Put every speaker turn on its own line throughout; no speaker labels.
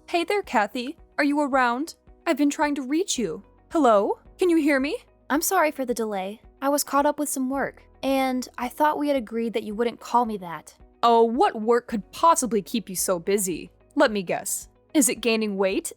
Hey there, Kathy. Are you around? I've been trying to reach you. Hello? Can you hear me?
I'm sorry for the delay. I was caught up with some work, and I thought we had agreed that you wouldn't call me that.
Oh, what work could possibly keep you so busy? Let me guess. Is it gaining weight?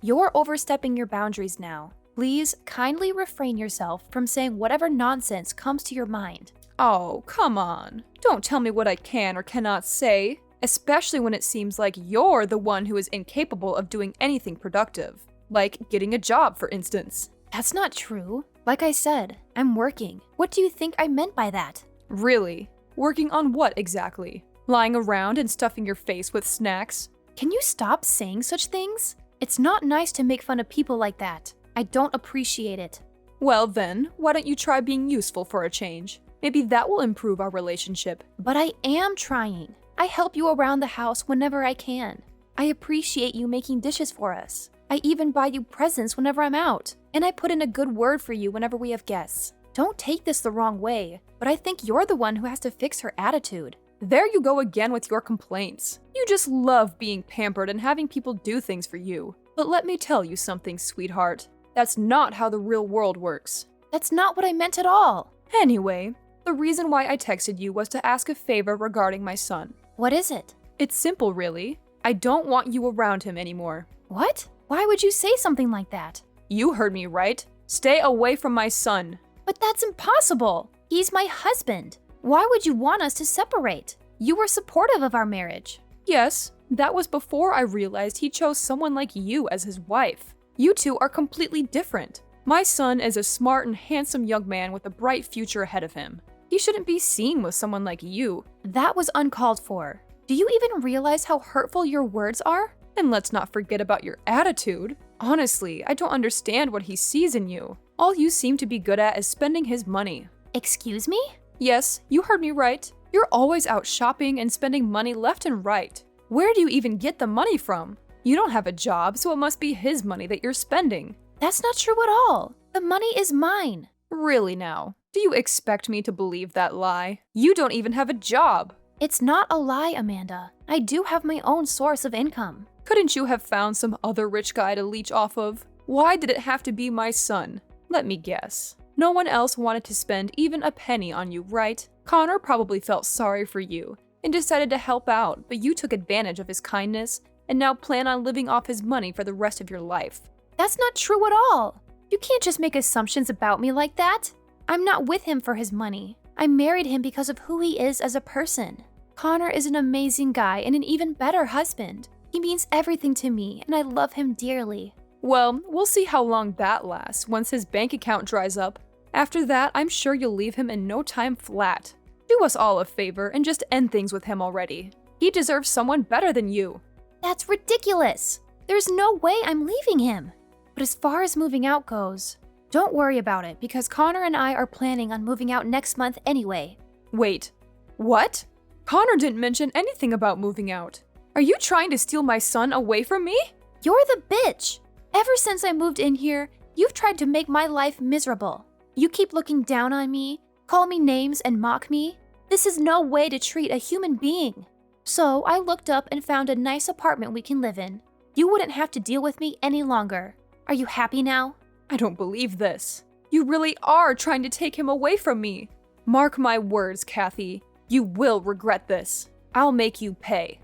You're overstepping your boundaries now. Please kindly refrain yourself from saying whatever nonsense comes to your mind.
Oh, come on. Don't tell me what I can or cannot say, especially when it seems like you're the one who is incapable of doing anything productive, like getting a job, for instance.
That's not true. Like I said, I'm working. What do you think I meant by that?
Really? Working on what exactly? Lying around and stuffing your face with snacks?
Can you stop saying such things? It's not nice to make fun of people like that. I don't appreciate it.
Well then, why don't you try being useful for a change? Maybe that will improve our relationship.
But I am trying. I help you around the house whenever I can. I appreciate you making dishes for us. I even buy you presents whenever I'm out. And I put in a good word for you whenever we have guests. Don't take this the wrong way, but I think you're the one who has to fix her attitude.
There you go again with your complaints. You just love being pampered and having people do things for you. But let me tell you something, sweetheart. That's not how the real world works.
That's not what I meant at all.
Anyway, the reason why I texted you was to ask a favor regarding my son.
What is it?
It's simple, really. I don't want you around him anymore.
What? Why would you say something like that?
You heard me right. Stay away from my son.
But that's impossible. He's my husband. Why would you want us to separate? You were supportive of our marriage.
Yes, that was before I realized he chose someone like you as his wife. You two are completely different. My son is a smart and handsome young man with a bright future ahead of him. He shouldn't be seen with someone like you.
That was uncalled for. Do you even realize how hurtful your words are?
And let's not forget about your attitude. Honestly, I don't understand what he sees in you. All you seem to be good at is spending his money.
Excuse me?
Yes, you heard me right. You're always out shopping and spending money left and right. Where do you even get the money from? You don't have a job, so it must be his money that you're spending.
That's not true at all. The money is mine.
Really now? Do you expect me to believe that lie? You don't even have a job.
It's not a lie, Amanda. I do have my own source of income.
Couldn't you have found some other rich guy to leech off of? Why did it have to be my son? Let me guess. No one else wanted to spend even a penny on you, right? Connor probably felt sorry for you and decided to help out, but you took advantage of his kindness and now plan on living off his money for the rest of your life.
That's not true at all. You can't just make assumptions about me like that. I'm not with him for his money. I married him because of who he is as a person. Connor is an amazing guy and an even better husband. He means everything to me, and I love him dearly.
Well, we'll see how long that lasts once his bank account dries up. After that, I'm sure you'll leave him in no time flat. Do us all a favor and just end things with him already. He deserves someone better than you.
That's ridiculous. There's no way I'm leaving him. But as far as moving out goes, don't worry about it because Connor and I are planning on moving out next month anyway.
Wait, what? Connor didn't mention anything about moving out. Are you trying to steal my son away from me?
You're the bitch. Ever since I moved in here, you've tried to make my life miserable. You keep looking down on me, call me names, and mock me. This is no way to treat a human being. So I looked up and found a nice apartment we can live in. You wouldn't have to deal with me any longer. Are you happy now?
I don't believe this. You really are trying to take him away from me. Mark my words, Kathy. You will regret this. I'll make you pay.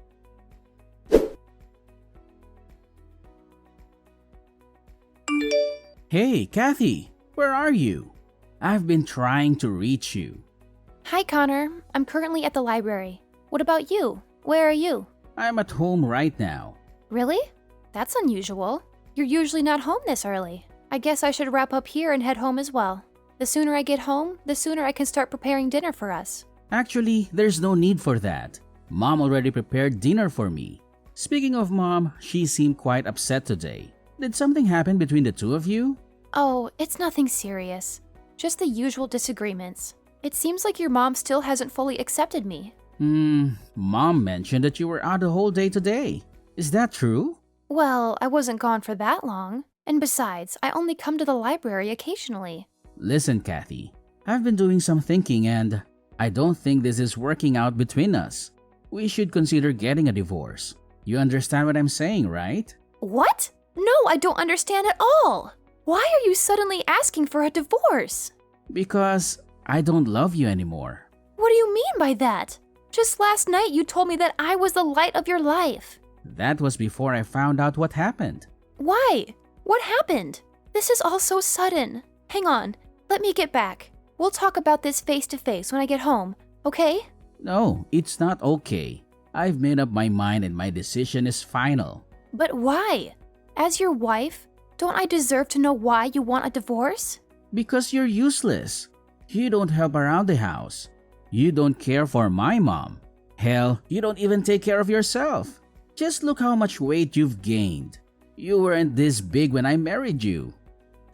Hey, Kathy, where are you? I've been trying to reach you.
Hi, Connor. I'm currently at the library. What about you? Where are you?
I'm at home right now.
Really? That's unusual. You're usually not home this early. I guess I should wrap up here and head home as well. The sooner I get home, the sooner I can start preparing dinner for us.
Actually, there's no need for that. Mom already prepared dinner for me. Speaking of Mom, she seemed quite upset today. Did something happen between the two of you?
Oh, it's nothing serious. Just the usual disagreements. It seems like your mom still hasn't fully accepted me.
Mom mentioned that you were out the whole day today. Is that true?
Well, I wasn't gone for that long. And besides, I only come to the library occasionally.
Listen, Kathy, I've been doing some thinking and I don't think this is working out between us. We should consider getting a divorce. You understand what I'm saying, right?
What? No, I don't understand at all. Why are you suddenly asking for a divorce?
Because I don't love you anymore.
What do you mean by that? Just last night you told me that I was the light of your life.
That was before I found out what happened.
Why? What happened? This is all so sudden. Hang on, let me get back. We'll talk about this face to face when I get home, okay?
No, it's not okay. I've made up my mind and my decision is final.
But why? As your wife, don't I deserve to know why you want a divorce?
Because you're useless. You don't help around the house. You don't care for my mom. Hell, you don't even take care of yourself. Just look how much weight you've gained. You weren't this big when I married you.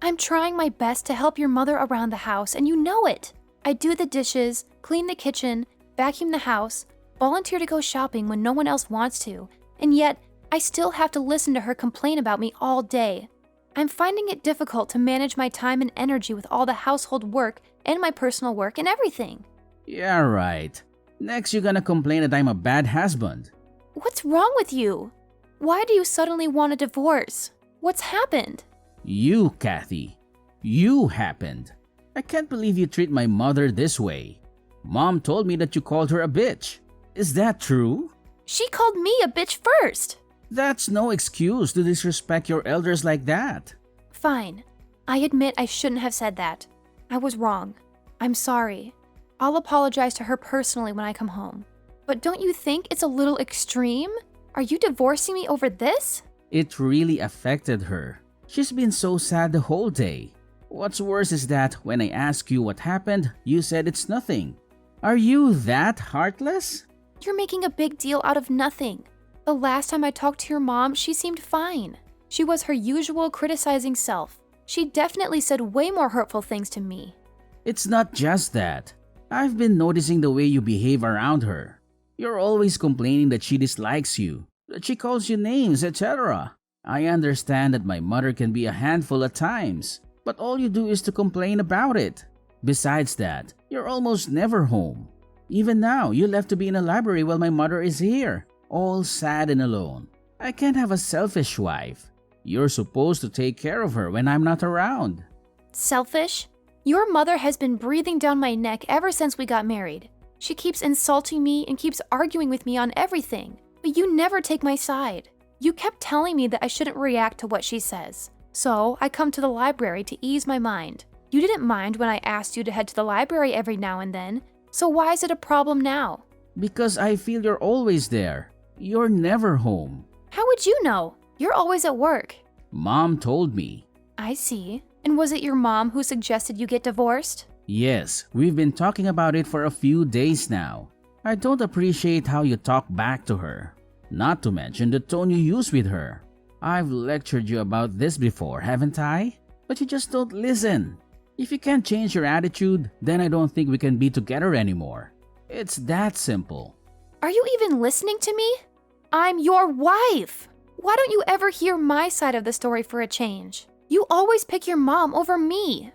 I'm trying my best to help your mother around the house, and you know it. I do the dishes, clean the kitchen, vacuum the house, volunteer to go shopping when no one else wants to, and yet I still have to listen to her complain about me all day. I'm finding it difficult to manage my time and energy with all the household work and my personal work and everything.
Yeah, right. Next, you're gonna complain that I'm a bad husband.
What's wrong with you? Why do you suddenly want a divorce? What's happened?
You, Kathy. You happened. I can't believe you treat my mother this way. Mom told me that you called her a bitch. Is that true?
She called me a bitch first.
That's no excuse to disrespect your elders like that.
Fine. I admit I shouldn't have said that. I was wrong. I'm sorry. I'll apologize to her personally when I come home. But don't you think it's a little extreme? Are you divorcing me over this?
It really affected her. She's been so sad the whole day. What's worse is that when I ask you what happened, you said it's nothing. Are you that heartless?
You're making a big deal out of nothing. The last time I talked to your mom, she seemed fine. She was her usual criticizing self. She definitely said way more hurtful things to me.
It's not just that. I've been noticing the way you behave around her. You're always complaining that she dislikes you, that she calls you names, etc. I understand that my mother can be a handful at times, but all you do is to complain about it. Besides that, you're almost never home. Even now, you left to be in a library while my mother is here, all sad and alone. I can't have a selfish wife. You're supposed to take care of her when I'm not around.
Selfish? Your mother has been breathing down my neck ever since we got married. She keeps insulting me and keeps arguing with me on everything, but you never take my side. You kept telling me that I shouldn't react to what she says. So I come to the library to ease my mind. You didn't mind when I asked you to head to the library every now and then, so why is it a problem now?
Because I feel you're always there. You're never home.
How would you know? You're always at work.
Mom told me.
I see. And was it your mom who suggested you get divorced?
Yes, we've been talking about it for a few days now. I don't appreciate how you talk back to her. Not to mention the tone you use with her. I've lectured you about this before, haven't I? But you just don't listen. If you can't change your attitude, then I don't think we can be together anymore. It's that simple.
Are you even listening to me? I'm your wife. Why don't you ever hear my side of the story for a change? You always pick your mom over me.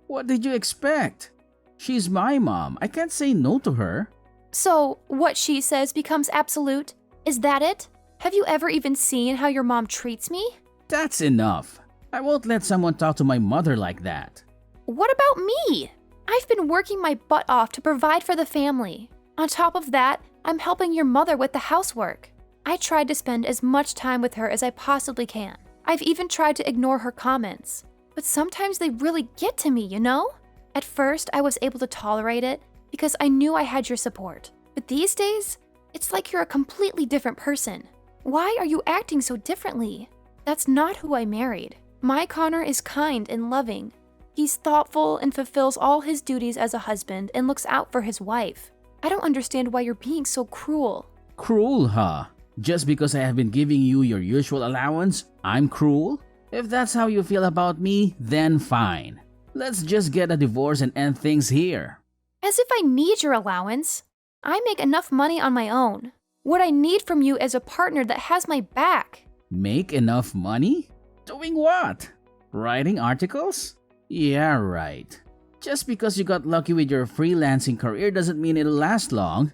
What did you expect? She's my mom. I can't say no to her.
So, what she says becomes absolute? Is that it? Have you ever even seen how your mom treats me?
That's enough. I won't let someone talk to my mother like that.
What about me? I've been working my butt off to provide for the family. On top of that, I'm helping your mother with the housework. I tried to spend as much time with her as I possibly can. I've even tried to ignore her comments. But sometimes they really get to me, you know? At first, I was able to tolerate it because I knew I had your support. But these days, it's like you're a completely different person. Why are you acting so differently? That's not who I married. My Connor is kind and loving. He's thoughtful and fulfills all his duties as a husband and looks out for his wife. I don't understand why you're being so cruel.
Cruel, huh? Just because I have been giving you your usual allowance, I'm cruel? If that's how you feel about me, then fine. Let's just get a divorce and end things here.
As if I need your allowance. I make enough money on my own. What I need from you is a partner that has my back.
Make enough money? Doing what? Writing articles? Yeah, right. Just because you got lucky with your freelancing career doesn't mean it'll last long.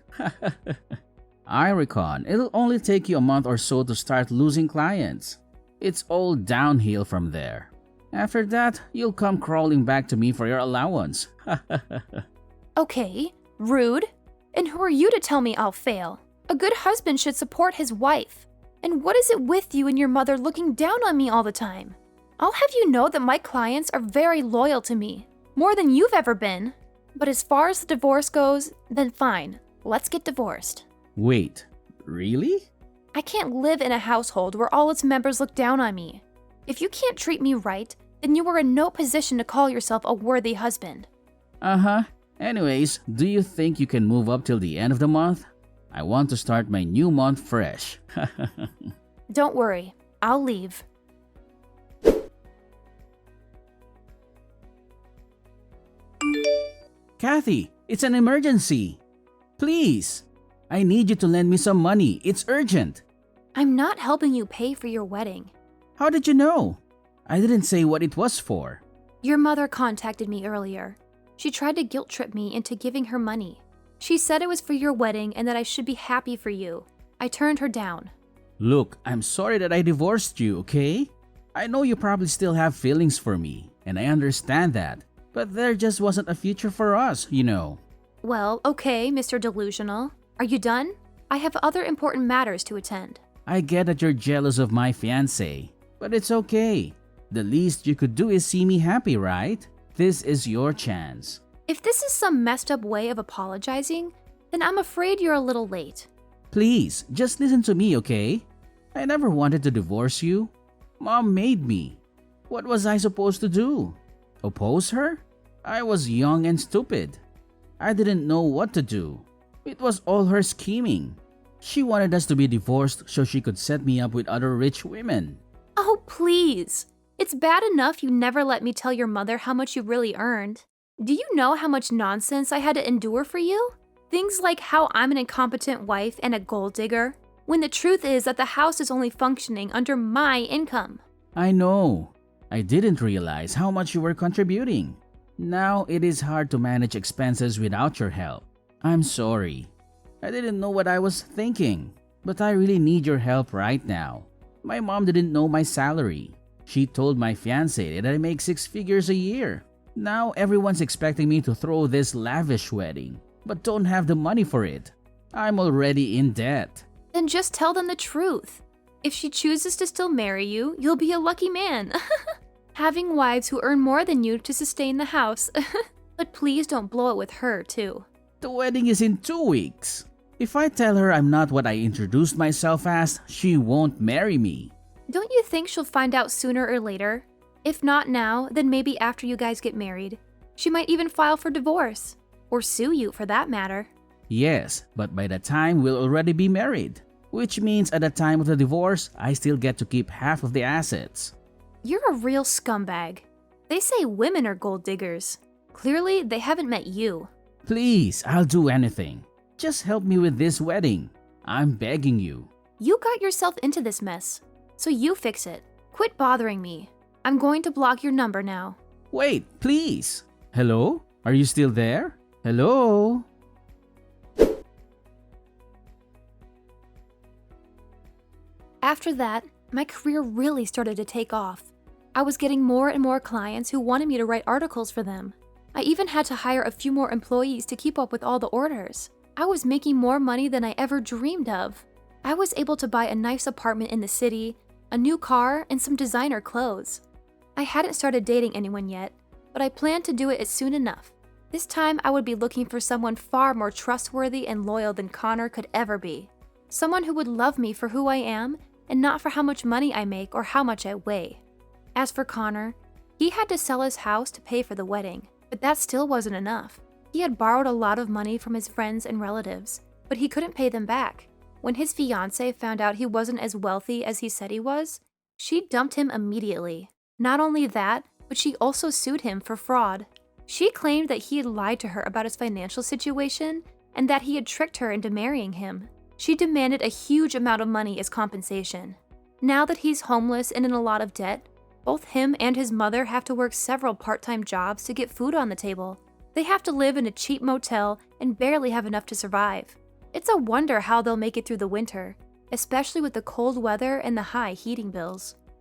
I reckon it'll only take you a month or so to start losing clients. It's all downhill from there. After that, you'll come crawling back to me for your allowance.
Okay, rude. And who are you to tell me I'll fail? A good husband should support his wife. And what is it with you and your mother looking down on me all the time? I'll have you know that my clients are very loyal to me, more than you've ever been. But as far as the divorce goes, then fine, let's get divorced.
Wait, really?
I can't live in a household where all its members look down on me. If you can't treat me right, then you are in no position to call yourself a worthy husband.
Uh-huh. Anyways, do you think you can move up till the end of the month? I want to start my new month fresh.
Don't worry, I'll leave.
Kathy, it's an emergency. Please, I need you to lend me some money. It's urgent.
I'm not helping you pay for your wedding.
How did you know? I didn't say what it was for.
Your mother contacted me earlier. She tried to guilt trip me into giving her money. She said it was for your wedding and that I should be happy for you. I turned her down.
Look, I'm sorry that I divorced you, okay? I know you probably still have feelings for me, and I understand that. But there just wasn't a future for us, you know.
Well, okay, Mr. Delusional. Are you done? I have other important matters to attend.
I get that you're jealous of my fiancé, but it's okay. The least you could do is see me happy, right? This is your chance.
If this is some messed up way of apologizing, then I'm afraid you're a little late.
Please, just listen to me, okay? I never wanted to divorce you. Mom made me. What was I supposed to do? Oppose her? I was young and stupid. I didn't know what to do. It was all her scheming. She wanted us to be divorced so she could set me up with other rich women.
Oh, please. It's bad enough you never let me tell your mother how much you really earned. Do you know how much nonsense I had to endure for you? Things like how I'm an incompetent wife and a gold digger, when the truth is that the house is only functioning under my income.
I know. I didn't realize how much you were contributing. Now it is hard to manage expenses without your help. I'm sorry. I didn't know what I was thinking, but I really need your help right now. My mom didn't know my salary. She told my fiancé that I make 6 figures a year. Now everyone's expecting me to throw this lavish wedding, but don't have the money for it. I'm already in debt.
Then just tell them the truth. If she chooses to still marry you, you'll be a lucky man. Having wives who earn more than you to sustain the house. But please don't blow it with her, too.
The wedding is in 2 weeks. If I tell her I'm not what I introduced myself as, she won't marry me.
Don't you think she'll find out sooner or later? If not now, then maybe after you guys get married. She might even file for divorce. Or sue you, for that matter.
Yes, but by the time we'll already be married. Which means at the time of the divorce, I still get to keep half of the assets.
You're a real scumbag. They say women are gold diggers. Clearly, they haven't met you.
Please, I'll do anything. Just help me with this wedding. I'm begging you.
You got yourself into this mess, so you fix it. Quit bothering me. I'm going to block your number now.
Wait, please. Hello? Are you still there? Hello?
After that, my career really started to take off. I was getting more and more clients who wanted me to write articles for them. I even had to hire a few more employees to keep up with all the orders. I was making more money than I ever dreamed of. I was able to buy a nice apartment in the city, a new car, and some designer clothes. I hadn't started dating anyone yet, but I planned to do it as soon enough. This time, I would be looking for someone far more trustworthy and loyal than Connor could ever be. Someone who would love me for who I am and not for how much money I make or how much I weigh. As for Connor, he had to sell his house to pay for the wedding, but that still wasn't enough. He had borrowed a lot of money from his friends and relatives, but he couldn't pay them back. When his fiancée found out he wasn't as wealthy as he said he was, she dumped him immediately. Not only that, but she also sued him for fraud. She claimed that he had lied to her about his financial situation and that he had tricked her into marrying him. She demanded a huge amount of money as compensation. Now that he's homeless and in a lot of debt, both him and his mother have to work several part-time jobs to get food on the table. They have to live in a cheap motel and barely have enough to survive. It's a wonder how they'll make it through the winter, especially with the cold weather and the high heating bills.